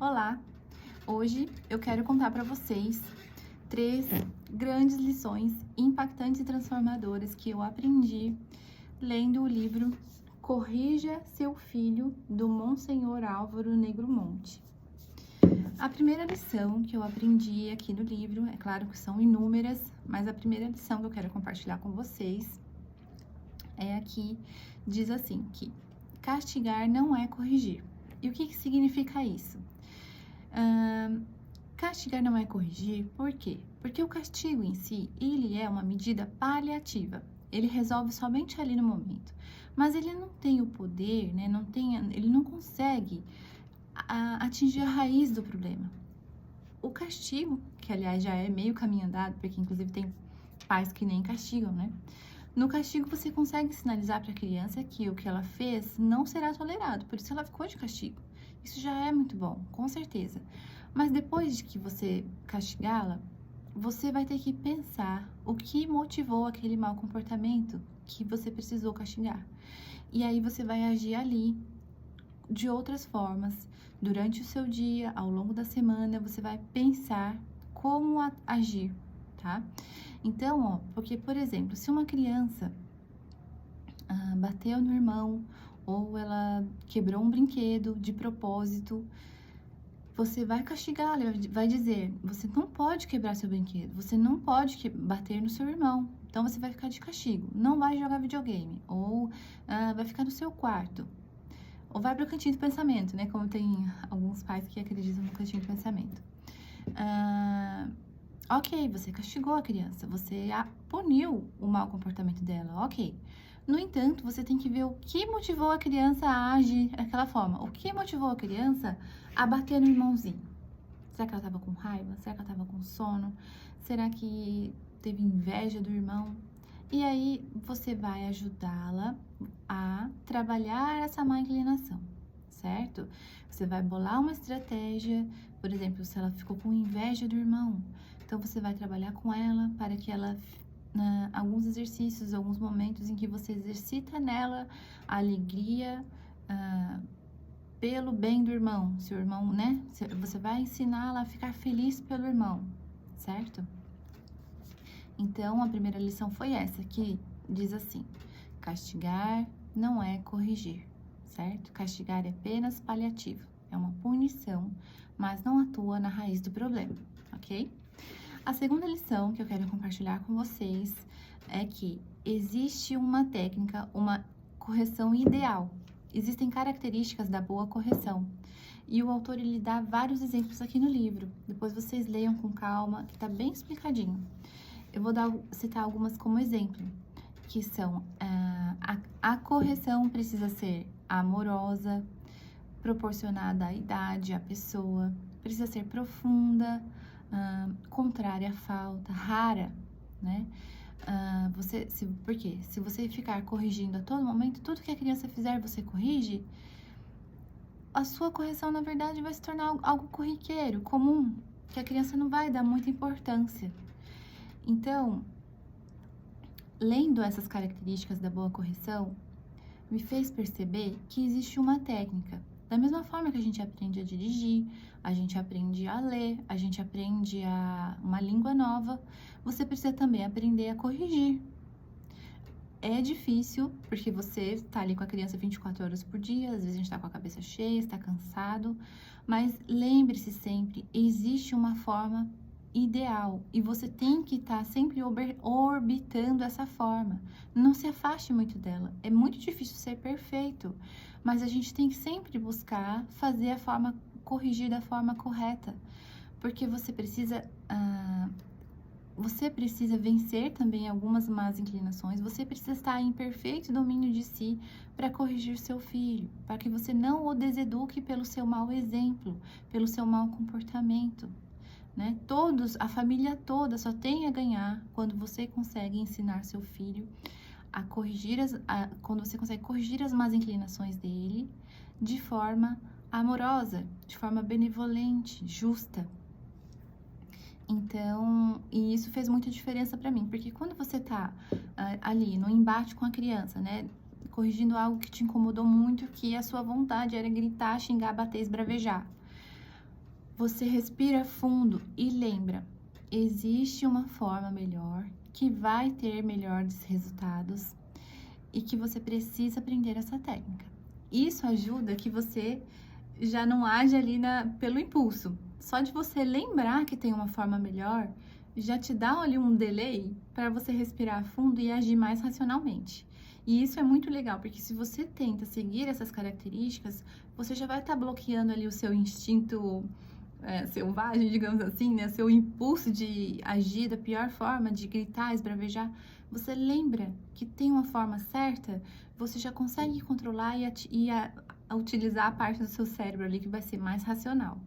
Olá! Hoje eu quero contar para vocês 3 grandes lições impactantes e transformadoras que eu aprendi lendo o livro Corrija Seu Filho, do Monsenhor Álvaro Negromonte. A primeira lição que eu aprendi aqui no livro, é claro que são inúmeras, mas a primeira lição que eu quero compartilhar com vocês é aqui, diz assim, que castigar não é corrigir. E o que significa isso? Castigar não é corrigir, por quê? Porque o castigo em si, ele é uma medida paliativa. Ele resolve somente ali no momento. Mas ele não tem o poder, né? Ele não consegue atingir a raiz do problema. O castigo, que aliás já é meio caminho andado, porque inclusive tem pais que nem castigam, né? No castigo você consegue sinalizar para a criança que o que ela fez não será tolerado, por isso ela ficou de castigo. Isso já é muito bom, com certeza. Mas depois de que você castigá-la, você vai ter que pensar o que motivou aquele mau comportamento que você precisou castigar. E aí você vai agir ali de outras formas. Durante o seu dia, ao longo da semana, você vai pensar como agir, tá? Então, ó, porque, por exemplo, se uma criança bateu no irmão ou ela quebrou um brinquedo de propósito, você vai castigá-la, vai dizer, você não pode quebrar seu brinquedo, você não pode bater no seu irmão, então você vai ficar de castigo, não vai jogar videogame, ou vai ficar no seu quarto, ou vai para o cantinho do pensamento, né, como tem alguns pais que acreditam no cantinho do pensamento. Ok, você castigou a criança, você puniu o mau comportamento dela, ok. No entanto, você tem que ver o que motivou a criança a agir daquela forma. O que motivou a criança a bater no irmãozinho? Será que ela estava com raiva? Será que ela estava com sono? Será que teve inveja do irmão? E aí, você vai ajudá-la a trabalhar essa má inclinação, certo? Você vai bolar uma estratégia, por exemplo, se ela ficou com inveja do irmão, então você vai trabalhar com ela para que ela alguns exercícios, alguns momentos em que você exercita nela a alegria pelo bem do irmão, seu irmão, né? Você vai ensiná-la a ficar feliz pelo irmão, certo? Então, a primeira lição foi essa, que diz assim: castigar não é corrigir, certo? Castigar é apenas paliativo, é uma punição, mas não atua na raiz do problema, ok? A segunda lição que eu quero compartilhar com vocês é que existe uma técnica, uma correção ideal. Existem características da boa correção. E o autor, ele dá vários exemplos aqui no livro. Depois vocês leiam com calma, que tá bem explicadinho. Eu vou citar algumas como exemplo, que são a correção precisa ser amorosa, proporcionada à idade, à pessoa, precisa ser profunda, contrária à falta, rara, né? Por quê? Se você ficar corrigindo a todo momento, tudo que a criança fizer você corrige, a sua correção, na verdade, vai se tornar algo corriqueiro, comum, que a criança não vai dar muita importância. Então, lendo essas características da boa correção, me fez perceber que existe uma técnica. Da mesma forma que a gente aprende a dirigir, a gente aprende a ler, a gente aprende uma língua nova, você precisa também aprender a corrigir. É difícil, porque você está ali com a criança 24 horas por dia, às vezes a gente está com a cabeça cheia, está cansado, mas lembre-se sempre, existe uma forma ideal e você tem que estar sempre orbitando essa forma. Não se afaste muito dela. É muito difícil ser perfeito, mas a gente tem que sempre buscar corrigir da forma correta, porque você precisa vencer também algumas más inclinações, você precisa estar em perfeito domínio de si para corrigir seu filho, para que você não o deseduque pelo seu mau exemplo, pelo seu mau comportamento. Né? A família toda só tem a ganhar quando você consegue ensinar seu filho a corrigir quando você consegue corrigir as más inclinações dele de forma amorosa, de forma benevolente, justa. Então, e isso fez muita diferença para mim, porque quando você tá ali no embate com a criança, né, corrigindo algo que te incomodou muito, que a sua vontade era gritar, xingar, bater, esbravejar. você respira fundo e lembra, existe uma forma melhor que vai ter melhores resultados e que você precisa aprender essa técnica. Isso ajuda que você já não age ali pelo impulso. Só de você lembrar que tem uma forma melhor, já te dá ali um delay para você respirar fundo e agir mais racionalmente. E isso é muito legal, porque se você tenta seguir essas características, você já vai estar bloqueando ali o seu instinto selvagem, digamos assim, né? Seu impulso de agir da pior forma, de gritar, esbravejar. Você lembra que tem uma forma certa, você já consegue controlar e utilizar a parte do seu cérebro ali que vai ser mais racional.